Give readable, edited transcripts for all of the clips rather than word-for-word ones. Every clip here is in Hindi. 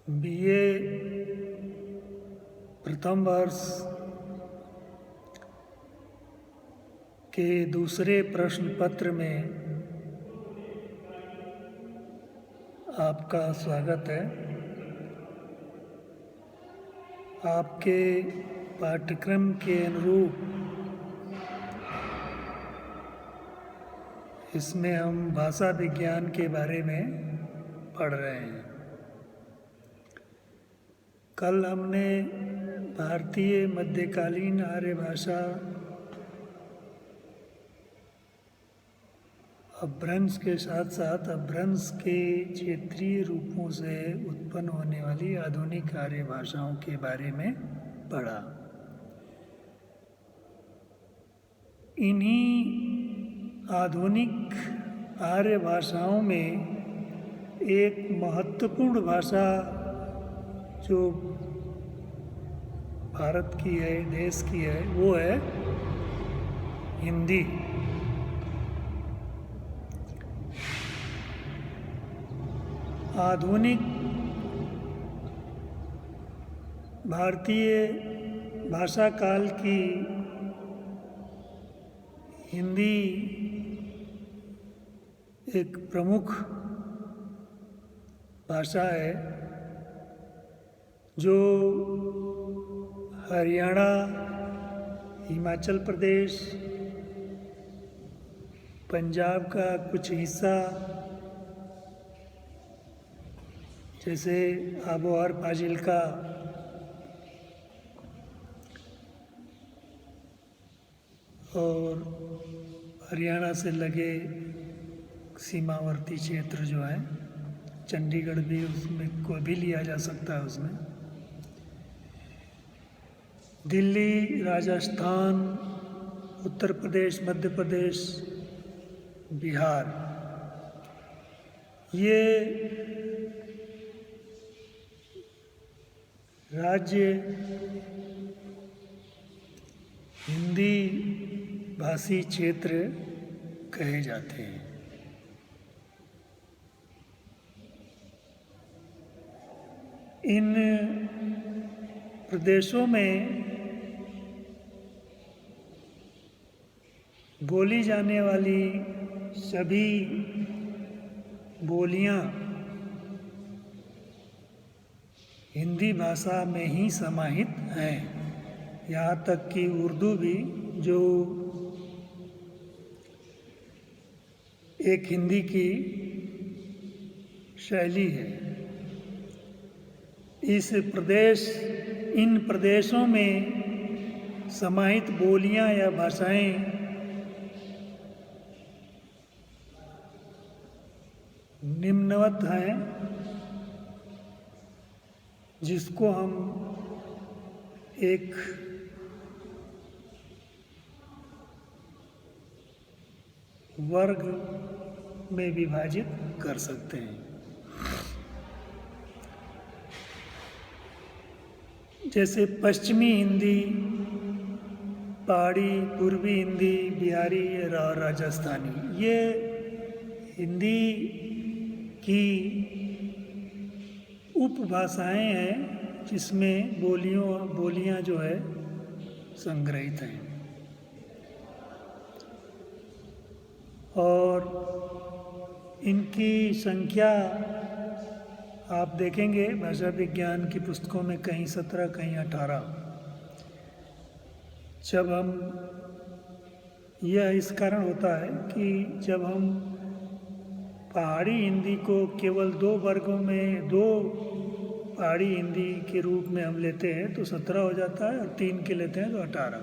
बीए प्रथम वर्ष के दूसरे प्रश्न पत्र में आपका स्वागत है। आपके पाठ्यक्रम के अनुरूप इसमें हम भाषा विज्ञान के बारे में पढ़ रहे हैं। कल हमने भारतीय मध्यकालीन आर्य भाषा अपभ्रंश के साथ साथ अपभ्रंश के क्षेत्रीय रूपों से उत्पन्न होने वाली आधुनिक आर्य भाषाओं के बारे में पढ़ा। इन्हीं आधुनिक आर्य भाषाओं में एक महत्वपूर्ण भाषा जो भारत की है, देश की है, वो है हिंदी। आधुनिक भारतीय भाषा काल की हिंदी एक प्रमुख भाषा है जो हरियाणा, हिमाचल प्रदेश, पंजाब का कुछ हिस्सा जैसे आबोहर, फाजिल्का और हरियाणा से लगे सीमावर्ती क्षेत्र जो है, चंडीगढ़ भी उसमें को भी लिया जा सकता है। उसमें दिल्ली, राजस्थान, उत्तर प्रदेश, मध्य प्रदेश, बिहार, ये राज्य हिंदी भाषी क्षेत्र कहे जाते हैं। इन प्रदेशों में बोली जाने वाली सभी बोलियां हिंदी भाषा में ही समाहित हैं। यहाँ तक कि उर्दू भी, जो एक हिंदी की शैली है, इन प्रदेशों में समाहित बोलियां या भाषाएं निम्नवत हैं, जिसको हम एक वर्ग में विभाजित कर सकते हैं। जैसे पश्चिमी हिंदी, पहाड़ी, पूर्वी हिंदी, बिहारी और राजस्थानी, ये हिंदी की उपभाषाएं हैं जिसमें बोलियां जो है संग्रहित हैं। और इनकी संख्या आप देखेंगे भाषा विज्ञान की पुस्तकों में कहीं 17, कहीं 18। जब हम यह इस कारण होता है कि जब हम पहाड़ी हिंदी को केवल 2 वर्गों में, 2 पहाड़ी हिंदी के रूप में हम लेते हैं तो 17 हो जाता है, और 3 के लेते हैं तो 18।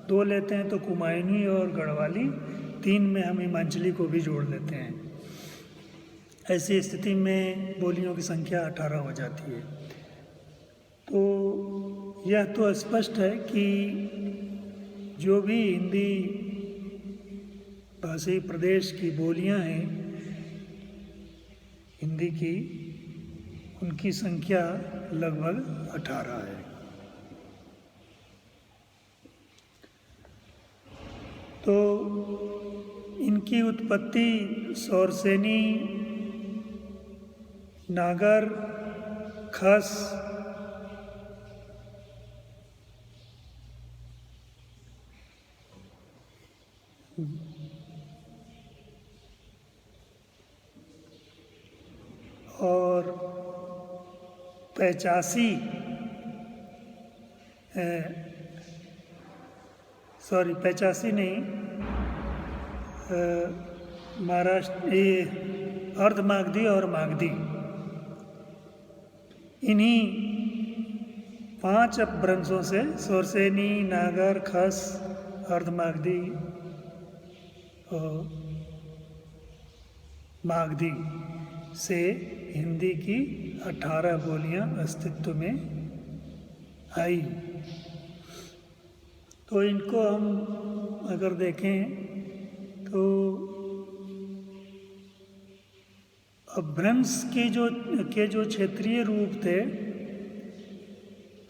2 लेते हैं तो कुमायूनी और गढ़वाली, 3 में हम हिमाचली को भी जोड़ लेते हैं। ऐसी स्थिति में बोलियों की संख्या 18 हो जाती है। तो यह तो स्पष्ट है कि जो भी हिंदी भाषी प्रदेश की बोलियां हैं हिंदी की, उनकी संख्या लगभग 18 है। तो इनकी उत्पत्ति सौरसेनी, नागर, खस, और 85 नहीं, महाराष्ट्र ये अर्धमागधी और मागधी, इन्हीं 5 अपभ्रंशों से शौरसेनी, नागर, खस, अर्धमागधी और मागधी से हिंदी की 18 बोलियां अस्तित्व में आई। तो इनको हम अगर देखें तो अपभ्रंश के जो क्षेत्रीय रूप थे,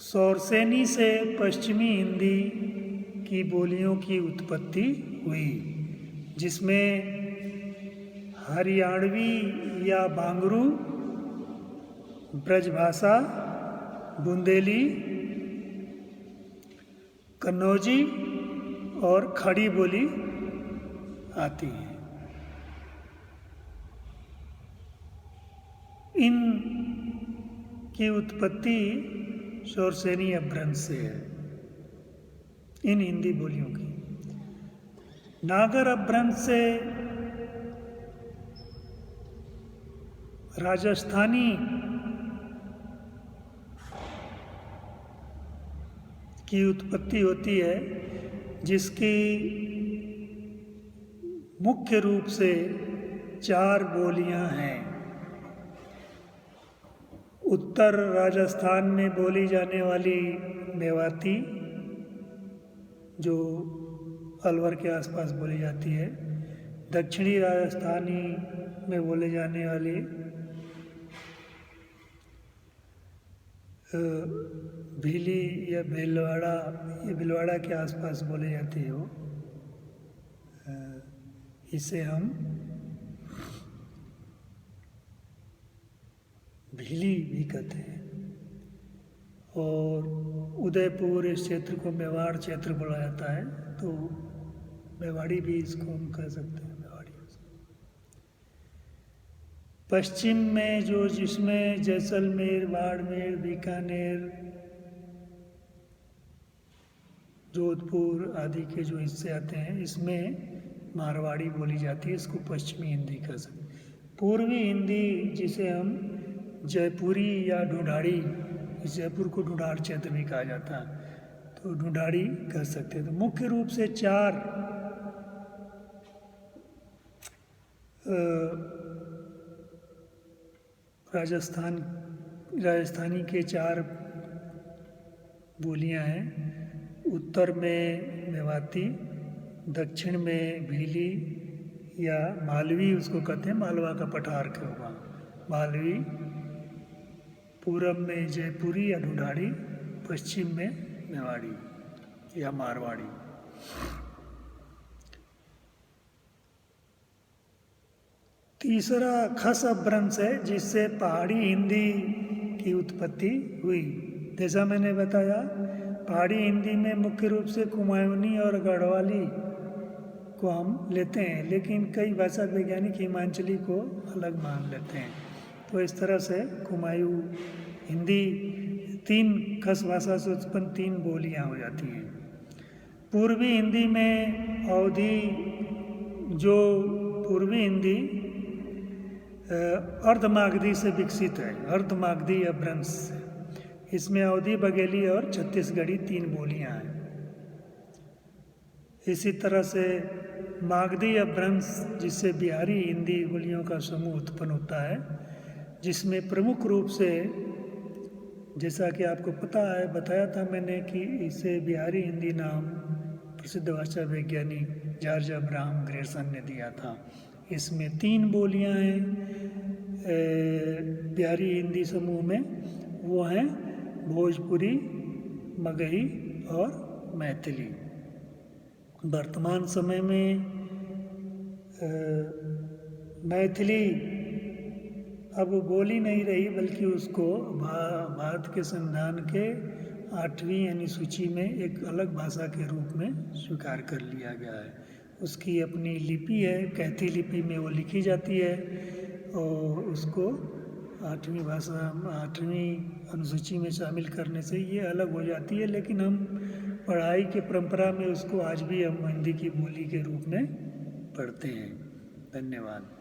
शौरसेनी से पश्चिमी हिंदी की बोलियों की उत्पत्ति हुई, जिसमें हरियाणवी या बांगरू, ब्रजभाषा, बुंदेली, कन्नौजी और खड़ी बोली आती है। इन की उत्पत्ति शौरसेनी अपभ्रंश से है, इन हिंदी बोलियों की। नागर अपभ्रंश से राजस्थानी की उत्पत्ति होती है, जिसकी मुख्य रूप से 4 बोलियां हैं। उत्तर राजस्थान में बोली जाने वाली मेवाती, जो अलवर के आसपास बोली जाती है। दक्षिणी राजस्थानी में बोले जाने वाली भीली या भीलवाड़ा, ये भीलवाड़ा के आसपास बोली जाती है वो, इसे हम भीली भी कहते हैं। और उदयपुर, इस क्षेत्र को मेवाड़ क्षेत्र बोला जाता है, तो मेवाड़ी भी इसको हम कह सकते हैं, मेवाड़ी। पश्चिम में जिसमें जैसलमेर, बाड़मेर, बीकानेर, जोधपुर आदि के जो हिस्से आते हैं, इसमें मारवाड़ी बोली जाती है, इसको पश्चिमी हिंदी कह सकते हैं। पूर्वी हिंदी, जिसे हम जयपुरी या ढूंढाड़ी, जयपुर को ढूंढाड़ क्षेत्र भी कहा जाता है, तो ढूंढाड़ी कह सकते हैं। तो मुख्य रूप से 4 राजस्थानी के 4 बोलियां हैं। उत्तर में मेवाती, दक्षिण में भीली या मालवी, उसको कहते हैं, मालवा का पठार के होगा मालवी, पूरब में जयपुरी या ढूंढाड़ी, पश्चिम में मेवाड़ी या मारवाड़ी। तीसरा खस अपभ्रंश है, जिससे पहाड़ी हिंदी की उत्पत्ति हुई। जैसा मैंने बताया, पहाड़ी हिंदी में मुख्य रूप से कुमायूनी और गढ़वाली को हम लेते हैं, लेकिन कई भाषा वैज्ञानिक हिमांचली को अलग मान लेते हैं। तो इस तरह से कुमायूं हिंदी 3 खस भाषा से उत्पन्न 3 बोलियां हो जाती हैं। पूर्वी हिंदी में अवधी, जो पूर्वी हिंदी अर्धमागधी से विकसित है, अर्धमागधी अपभ्रंश से। इसमें अवधी, बघेली और छत्तीसगढ़ी 3 बोलियां हैं। इसी तरह से मागधी अपभ्रंश, जिससे बिहारी हिंदी बोलियों का समूह उत्पन्न होता है, जिसमें प्रमुख रूप से, जैसा कि आपको पता है, बताया था मैंने कि इसे बिहारी हिंदी नाम प्रसिद्ध भाषा वैज्ञानिक जॉर्ज अब्राहम ग्रेसन ने दिया था। इसमें 3 बोलियां हैं बिहारी हिंदी समूह में, वो हैं भोजपुरी, मगही और मैथिली। वर्तमान समय में मैथिली अब वो बोल ही नहीं रही, बल्कि उसको भारत के संविधान के 8वीं अनुसूची में एक अलग भाषा के रूप में स्वीकार कर लिया गया है। उसकी अपनी लिपि है, कैथी लिपि में वो लिखी जाती है और उसको 8वीं अनुसूची में शामिल करने से ये अलग हो जाती है। लेकिन हम पढ़ाई के परंपरा में उसको आज भी हम हिंदी की बोली के रूप में पढ़ते हैं। धन्यवाद।